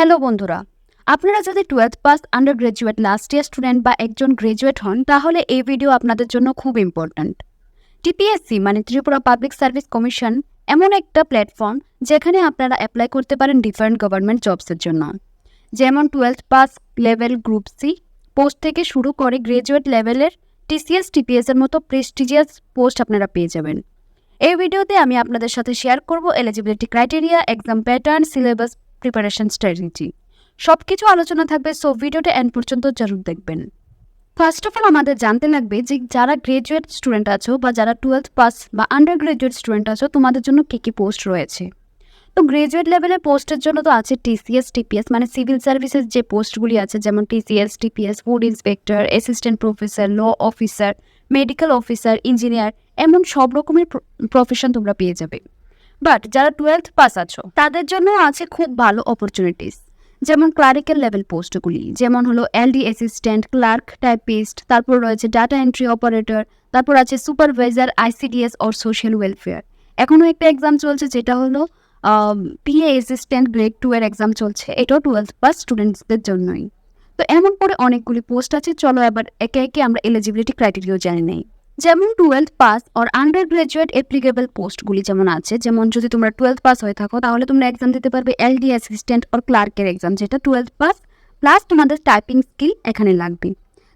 Hello বন্ধুরা, আপনারা যদি 12th pass under graduate last year student বা একজন গ্রাজুয়েট হন তাহলে এই ভিডিও আপনাদের জন্য খুব ইম্পর্ট্যান্ট। টিপিএসসি মানে ত্রিপুরা পাবলিক সার্ভিস কমিশন এমন একটা প্ল্যাটফর্ম যেখানে আপনারা অ্যাপ্লাই করতে পারেন ডিফারেন্ট গভর্নমেন্ট জবসের জন্য, যেমন 12th pass level group C post থেকে শুরু করে গ্রাজুয়েট লেভেলের টিসিএস টিপিএস এর মতো প্রেস্টিজিয়াস পোস্ট আপনারা পেয়ে যাবেন। এই ভিডিওতে আমি আপনাদের সাথে শেয়ার করব eligibility criteria, exam pattern, syllabus, preparation strategy, সবকিছু আলোচনা থাকবে। সো ভিডিওটা এন্ড পর্যন্ত জরুর দেখবেন। ফার্স্ট অফ অল আমাদের জানতে লাগবে যে যারা গ্রাজুয়েট স্টুডেন্ট আছো বা যারা 12th পাস বা আন্ডার গ্রাজুয়েট স্টুডেন্ট আছো তোমাদের জন্য কী কী পোস্ট রয়েছে। তো গ্রাজুয়েট লেভেলের পোস্টের জন্য তো আছে টিসিএস টিপিএস মানে সিভিল সার্ভিসেস যে পোস্টগুলি আছে, যেমন TCS TPS, food inspector, assistant professor, law officer, medical officer, engineer, এমন সব রকমের প্রফেশন তোমরা পেয়ে যাবে। বাট যারা 12th পাস আছো তাদের জন্য আছে খুব ভালো অপরচুনিটিস, যেমন ক্লারিক্যাল লেভেল পোস্টগুলি, যেমন হলো এলডি অ্যাসিস্ট্যান্ট, ক্লার্ক, টাইপিস্ট, তারপর রয়েছে ডাটা এন্ট্রি অপারেটর, তারপর আছে supervisor, ICDS or social welfare. এখনও একটা এক্সাম চলছে যেটা হলো পিএ অ্যাসিস্ট্যান্ট গ্রেড 2 এর এক্সাম চলছে, এটাও 12th পাস স্টুডেন্টসদের জন্যই। তো এমন করে অনেকগুলি পোস্ট আছে। চলো এবার একে একে আমরা এলিজিবিলিটি ক্রাইটেরিয়া জেনে নেই। যেমন 12th pass or undergraduate applicable পোস্টগুলি যেমন আছে, যেমন যদি তোমরা 12th পাস হয়ে থাকো তাহলে তোমরা এক্সাম দিতে পারবে এলডি অ্যাসিস্ট্যান্ট অর ক্লার্কের এক্সাম, যেটা 12th পাস প্লাস তোমাদের টাইপিং স্কিল এখানে লাগবে।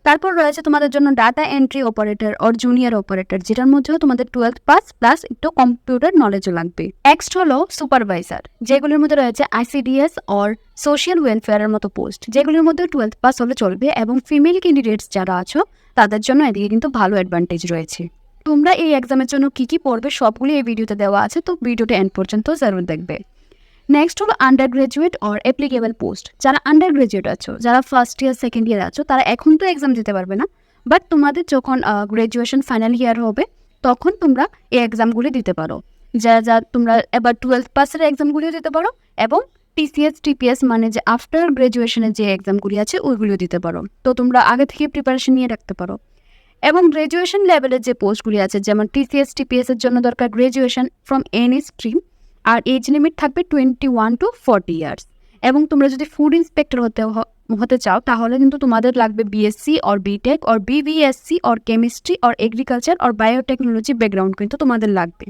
তারপর রয়েছে তোমাদের জন্য data entry operator or junior operator, যেটার মধ্যেও তোমাদের 12th পাস প্লাস একটু কম্পিউটার নলেজও লাগবে। নেক্সট হলো সুপারভাইজার, যেগুলির মধ্যে রয়েছে আইসিডিএস অর সোশ্যাল ওয়েলফেয়ারের মতো পোস্ট, যেগুলির মধ্যে 12th পাস হলে চলবে এবং ফিমেল ক্যান্ডিডেটস যারা আছো তাদের জন্য এদিকে কিন্তু ভালো অ্যাডভান্টেজ রয়েছে। তোমরা এই এক্সামের জন্য কী কী পড়বে সবগুলি এই ভিডিওতে দেওয়া আছে, তো ভিডিওটা এন্ড পর্যন্ত জরুর দেখবে। নেক্সট হলো under graduate or applicable post. যারা আন্ডার গ্রাজুয়েট আছো, যারা ফার্স্ট ইয়ার সেকেন্ড ইয়ার আছো, তারা এখন তো এক্সাম দিতে পারবে না, বাট তোমাদের যখন গ্রাজুয়েশন ফাইনাল ইয়ার হবে তখন তোমরা এই এক্সামগুলি দিতে পারো। যা তোমরা এবার 12th পাসের এক্সামগুলিও দিতে পারো এবং টিসিএস টিপিএস মানে যে আফটার গ্রাজুয়েশনের যে এক্সামগুলি আছে ওইগুলিও দিতে পারো। তো তোমরা আগে থেকে প্রিপারেশন নিয়ে রাখতে পারো। এবং গ্রাজুয়েশন লেভেলের যে পোস্টগুলি আছে, যেমন টিসিএস টিপিএস এর জন্য দরকার গ্রাজুয়েশন ফ্রম এনি স্ট্রিম, আর এজ লিমিট থাকবে 21 to 40 ইয়ার্স। এবং তোমরা যদি ফুড ইন্সপেক্টর হতে চাও তাহলে কিন্তু তোমাদের লাগবে BSc or B Tech or BBSC or chemistry or agriculture or biotechnology background কিন্তু তোমাদের লাগবে।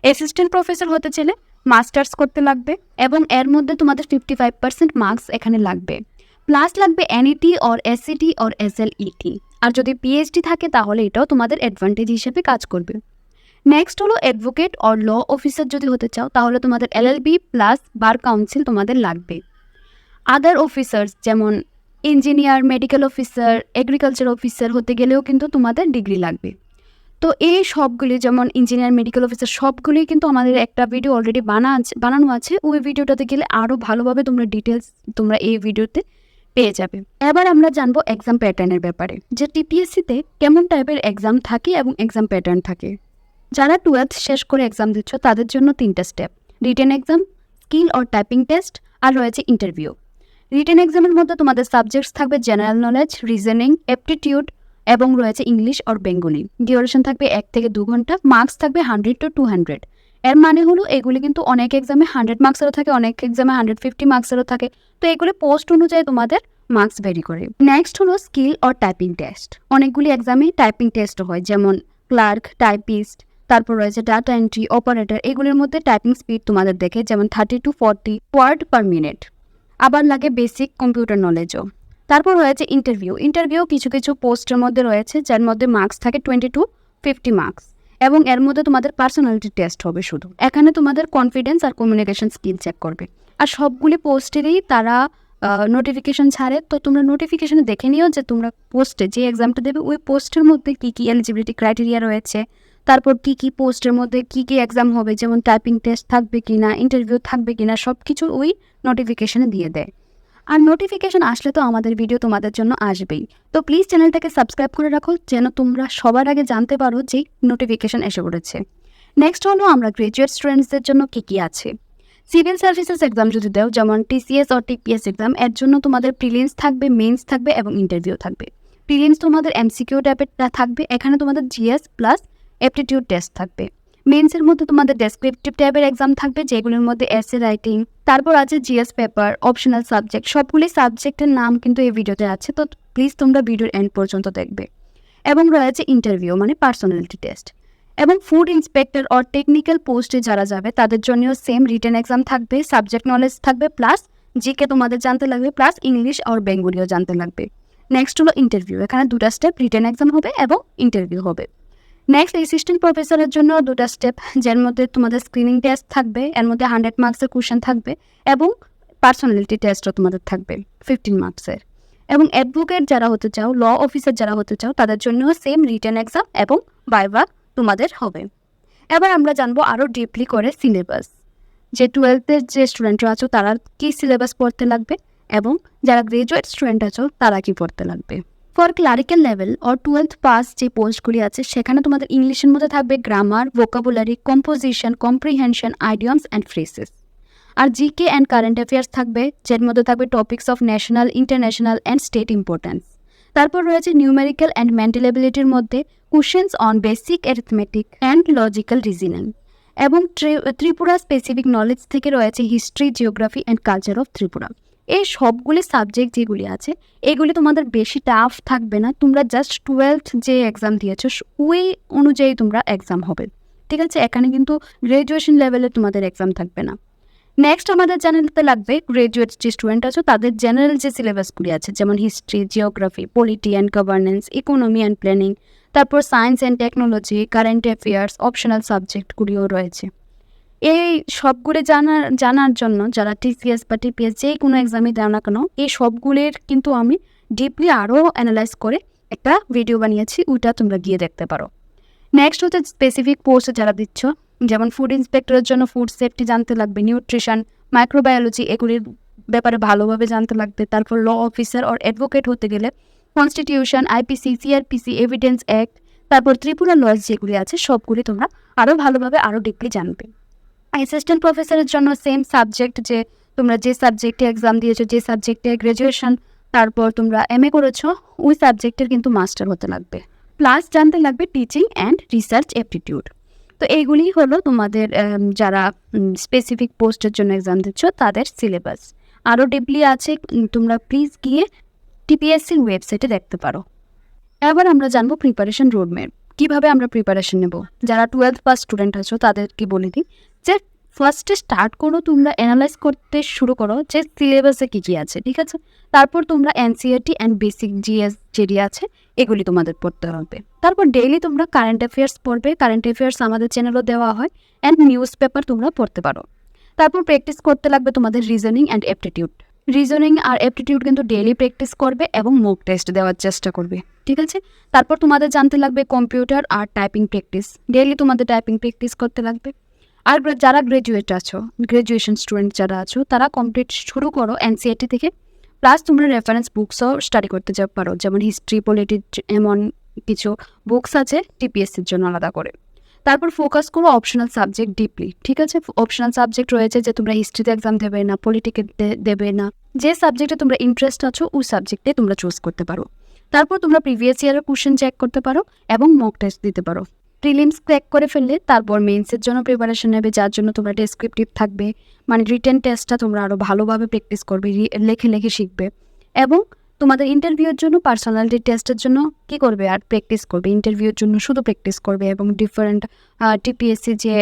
অ্যাসিস্ট্যান্ট প্রফেসর হতে চাইলে মাস্টার্স করতে লাগবে এবং এর মধ্যে তোমাদের 55% মার্কস এখানে লাগবে, প্লাস লাগবে এনইটি অর এসসিটি অর এসএলইটি। আর যদি পিএইচডি থাকে তাহলে এটাও তোমাদের অ্যাডভান্টেজ হিসেবে কাজ করবে। নেক্সট হলো অ্যাডভোকেট অর ল অফিসার যদি হতে চাও তাহলে তোমাদের এলএলবি প্লাস বার কাউন্সিল তোমাদের লাগবে। আদার অফিসার্স যেমন engineer, medical officer, agriculture officer হতে গেলেও কিন্তু তোমাদের ডিগ্রি লাগবে। তো এই সবগুলি যেমন ইঞ্জিনিয়ার, মেডিকেল অফিসার সবগুলি কিন্তু আমাদের একটা ভিডিও অলরেডি বানানো আছে, ওই ভিডিওটাতে গেলে আরও ভালোভাবে তোমরা ডিটেলস তোমরা এই ভিডিওতে পেয়ে যাবে। এবার আমরা জানবো এক্সাম প্যাটার্নের ব্যাপারে, যে টিপিএসসিতে কেমন টাইপের এক্সাম থাকে এবং এক্সাম প্যাটার্ন থাকে। যারা 12th শেষ করে এক্সাম দিচ্ছ তাদের জন্য 3টা step: written exam, skill or typing test, আর রয়েছে ইন্টারভিউ। রিটেন এক্সামের মধ্যে তোমাদের সাবজেক্টস থাকবে জেনারেল নলেজ, রিজনিং, অ্যাপটিটিউড এবং রয়েছে ইংলিশ অর বেঙ্গলি। ডিউরেশন থাকবে 1 থেকে 2 ঘন্টা, মার্কস থাকবে 100 to 200। এর মানে হলো এগুলি কিন্তু অনেক এক্সামে 100 মার্কসেরও থাকে, অনেক এক্সামে 150 মার্কসেরও থাকে। তো এগুলি পোস্ট অনুযায়ী তোমাদের মার্কস ভ্যারি করে। নেক্সট হলো স্কিল অর টাইপিং টেস্ট। অনেকগুলি এক্সামে টাইপিং টেস্ট হয়, যেমন ক্লার্ক, টাইপিস্ট, তারপর রয়েছে ডাটা এন্ট্রি অপারেটর। এগুলির মধ্যে টাইপিং স্পিড তোমাদের দেখে যেমন 30 to 40 ওয়ার্ড পার মিনিট। আবার লাগে বেসিক কম্পিউটার নলেজও। তারপর রয়েছে ইন্টারভিউ কিছু কিছু পোস্টের মধ্যে রয়েছে যার মধ্যে মার্কস থাকে 20 to 50 মার্কস, এবং এর মধ্যে তোমাদের পার্সোনালিটি টেস্ট হবে শুধু। এখানে তোমাদের কনফিডেন্স আর কমিউনিকেশন স্কিল চেক করবে। আর সবগুলি পোস্টেরই তারা নোটিফিকেশন ছাড়ে, তো তোমরা নোটিফিকেশনে দেখে নিও যে তোমরা পোস্টে যে এক্সামটা দেবে ওই পোস্টের মধ্যে কী কী এলিজিবিলিটি ক্রাইটেরিয়া রয়েছে, তারপর কী কী পোস্টের মধ্যে কী কী এক্সাম হবে, যেমন টাইপিং টেস্ট থাকবে কিনা, ইন্টারভিউ থাকবে কিনা, সব কিছু ওই নোটিফিকেশনে দিয়ে দেয়। আর নোটিফিকেশন আসলে তো আমাদের ভিডিও তোমাদের জন্য আসবেই। তো প্লিজ চ্যানেলটাকে সাবস্ক্রাইব করে রাখো যেন তোমরা সবার আগে জানতে পারো যে নোটিফিকেশন এসে পড়েছে। নেক্সট হলো আমরা গ্রাজুয়েট স্টুডেন্টসদের জন্য কী কী আছে। সিভিল সার্ভিসেস এক্সাম যদি দাও, যেমন টিসিএস অর টিপিএস এক্সাম, এর জন্য তোমাদের প্রিলিমস থাকবে, মেইনস থাকবে এবং ইন্টারভিউ থাকবে। প্রিলিমস তোমাদের এমসিকিউ টাইপের থাকবে, এখানে তোমাদের জিএস প্লাস অ্যাপটিটিউড টেস্ট থাকবে। মেন্সের মধ্যে তোমাদের ডেসক্রিপটিভ টাইপের এক্সাম থাকবে, যেগুলোর মধ্যে এসে রাইটিং, তারপর আছে জিএস পেপার, অপশনাল সাবজেক্ট। সবগুলি সাবজেক্টের নাম কিন্তু এই ভিডিওতে আছে, তো প্লিজ তোমরা ভিডিওর এন্ড পর্যন্ত দেখবে। এবং রয়েছে ইন্টারভিউ মানে পার্সোনালিটি টেস্ট। এবং ফুড ইন্সপেক্টর অর টেকনিক্যাল পোস্টে যারা যাবে তাদের জন্যও সেম রিটেন এক্সাম থাকবে, সাবজেক্ট নলেজ থাকবে, প্লাস জিকে তোমাদের জানতে লাগবে, প্লাস ইংলিশ আর বেঙ্গলিও জানতে লাগবে। নেক্সট হলো ইন্টারভিউ। এখানে 2টা স্টেপ, রিটেন এক্সাম হবে এবং ইন্টারভিউ হবে। নেক্সট অ্যাসিস্ট্যান্ট প্রফেসরের জন্য 2টা স্টেপ, যার মধ্যে তোমাদের স্ক্রিনিং টেস্ট থাকবে, এর মধ্যে 100 মার্কসের কোশ্চেন থাকবে, এবং পার্সোনালিটি টেস্টও তোমাদের থাকবে 15 মার্কসের। এবং অ্যাডভোকেট যারা হতে চাও, ল অফিসার যারা হতে চাও, তাদের জন্য সেম রিটেন এক্সাম এবং ভাইভা তোমাদের হবে। এবার আমরা জানবো আরও ডিপলি করে সিলেবাস, যে 12th যে স্টুডেন্টরা আছো তারা কি সিলেবাস পড়তে লাগবে, এবং যারা গ্রাজুয়েট স্টুডেন্ট আছো তারা কি পড়তে লাগবে। For clerical level or 12th pass যে পোস্টগুলি আছে সেখানে তোমাদের ইংলিশের মধ্যে থাকবে grammar, vocabulary, composition, comprehension, idioms and phrases. আর জিকে অ্যান্ড কারেন্ট অ্যাফেয়ার্স থাকবে, যার মধ্যে থাকবে topics of national, international and state importance. তারপর রয়েছে নিউমেরিক্যাল অ্যান্ড মেন্টাল এবিলিটির মধ্যে questions on basic arithmetic and logical reasoning. এবং ত্রিপুরা স্পেসিফিক নলেজ থেকে রয়েছে history, geography and culture of Tripura. এই সবগুলি সাবজেক্ট যেগুলি আছে এগুলি তোমাদের বেশি টাফ থাকবে না, তোমরা জাস্ট 12th যে এক্সাম দিয়েছো ওই অনুযায়ী তোমরা এক্সাম হবে, ঠিক আছে। এখানে কিন্তু গ্রাজুয়েশন লেভেলে তোমাদের এক্সাম থাকবে না। নেক্সট আমাদের জানাতে লাগবে গ্রাজুয়েট যে স্টুডেন্ট আছে তাদের জেনারেল যে সিলেবাসগুলি আছে, যেমন history, geography, polity and governance, economy and planning, তারপর science and technology, current affairs, optional সাবজেক্টগুলিও রয়েছে। এই সবগুলি জানার জন্য যারা টিসিএস বা টিপিএস যে কোনো এক্সামে দেও না কেন, এই সবগুলির কিন্তু আমি ডিপলি আরও অ্যানালাইজ করে একটা ভিডিও বানিয়েছি, ওইটা তোমরা গিয়ে দেখতে পারো। নেক্সট হচ্ছে স্পেসিফিক পোস্টে যারা দিচ্ছ, যেমন ফুড ইন্সপেক্টরের জন্য ফুড সেফটি জানতে লাগবে, নিউট্রিশন, মাইক্রোবায়োলজি এগুলির ব্যাপারে ভালোভাবে জানতে লাগবে। তারপর ল অফিসার অর অ্যাডভোকেট হতে গেলে constitution, IPC, CrPC, evidence act, তারপর ত্রিপুরা লজ যেগুলি আছে সবগুলি তোমরা আরও ভালোভাবে আরও ডিপলি জানবে। অ্যাসিস্ট্যান্ট প্রফেসরের জন্য সেম সাবজেক্ট, যে তোমরা যে সাবজেক্টে এক্সাম দিয়েছো, যে সাবজেক্টে গ্র্যাজুয়েশন তারপর তোমরা এমএ করেছো, ওই সাবজেক্টের কিন্তু মাস্টার হতে লাগবে, প্লাস জানতে লাগবে টিচিং অ্যান্ড রিসার্চ অ্যাপটিটিউড। তো এইগুলি হলো তোমাদের যারা স্পেসিফিক পোস্টের জন্য এক্সাম দিচ্ছ তাদের সিলেবাস। আরও ডিপলি আছে, তোমরা প্লিজ গিয়ে টিপিএসসির ওয়েবসাইটে দেখতে পারো। এবার আমরা জানবো প্রিপারেশন রোডম্যাপ, কীভাবে আমরা প্রিপারেশন নেব। যারা 12th পাস স্টুডেন্ট আছো তাদেরকে বলে দিই যে ফার্স্টে স্টার্ট করো, তোমরা অ্যানালাইজ করতে শুরু করো যে সিলেবাসে কী কী আছে, ঠিক আছে। তারপর তোমরা এনসিইআরটি অ্যান্ড বেসিক জিএস যেটি আছে এগুলি তোমাদের পড়তে হবে। তারপর ডেইলি তোমরা কারেন্ট অ্যাফেয়ার্স পড়বে, কারেন্ট অ্যাফেয়ার্স আমাদের চ্যানেলও দেওয়া হয়, অ্যান্ড নিউজ পেপার তোমরা পড়তে পারো। তারপর প্র্যাকটিস করতে লাগবে তোমাদের রিজনিং অ্যান্ড অ্যাপটিটিউড। রিজনিং আর অ্যাপটিটিউড কিন্তু ডেইলি প্র্যাকটিস করবে এবং মক টেস্ট দেওয়ার চেষ্টা করবে, ঠিক আছে। তারপর তোমাদের জানতে লাগবে কম্পিউটার আর টাইপিং প্র্যাকটিস, ডেইলি তোমাদের টাইপিং প্র্যাকটিস করতে লাগবে। আর যারা গ্রাজুয়েট আছো, গ্রাজুয়েশন স্টুডেন্ট যারা আছো তারা কমপ্লিট শুরু করো এনসিইআরটি থেকে, প্লাস তোমরা রেফারেন্স বুকসও স্টাডি করতে যেতে পারো, যেমন হিস্ট্রি, পলিটি, এমন কিছু বুকস আছে টিপিএসসির জন্য আলাদা করে। তারপর ফোকাস করো অপশনাল সাবজেক্ট ডিপলি, ঠিক আছে। অপশনাল সাবজেক্ট রয়েছে যে তোমরা হিস্ট্রিতে এক্সাম দেবে না, পলিটিকে দেবে না, যে সাবজেক্টে তোমরা ইন্টারেস্ট আছো ওই সাবজেক্টে তোমরা চুজ করতে পারো। তারপর তোমরা প্রিভিয়াস ইয়ারের কোশ্চেন চেক করতে পারো এবং মক টেস্ট দিতে পারো। প্রিলিমস ক্র্যাক করে ফেললে তারপর মেন্সের জন্য প্রিপারেশন নেবে, যার জন্য তোমরা ডেসক্রিপটিভ থাকবে, মানে রিটেন টেস্টটা তোমরা আরও ভালোভাবে প্র্যাকটিস করবে, লেখে লেখে শিখবে। এবং তোমাদের ইন্টারভিউর জন্য পার্সোনালিটি টেস্টের জন্য কি করবে আর প্র্যাকটিস করবে, ইন্টারভিউর জন্য শুধু প্র্যাকটিস করবে। এবং ডিফারেন্ট টিপিএসসি যে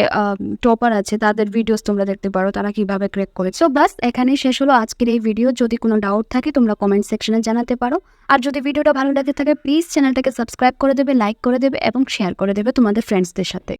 টপার আছে তাদের ভিডিওস তোমরা দেখতে পারো, তারা কীভাবে ক্র্যাক করে। সো বাস এখানেই শেষ হলো আজকের এই ভিডিও। যদি কোনো ডাউট থাকে তোমরা কমেন্ট সেকশনে জানাতে পারো। আর যদি ভিডিওটা ভালো লাগে থাকে প্লিজ চ্যানেলটাকে সাবস্ক্রাইব করে দেবে, লাইক করে দেবে এবং শেয়ার করে দেবে তোমাদের ফ্রেন্ডসদের সাথে।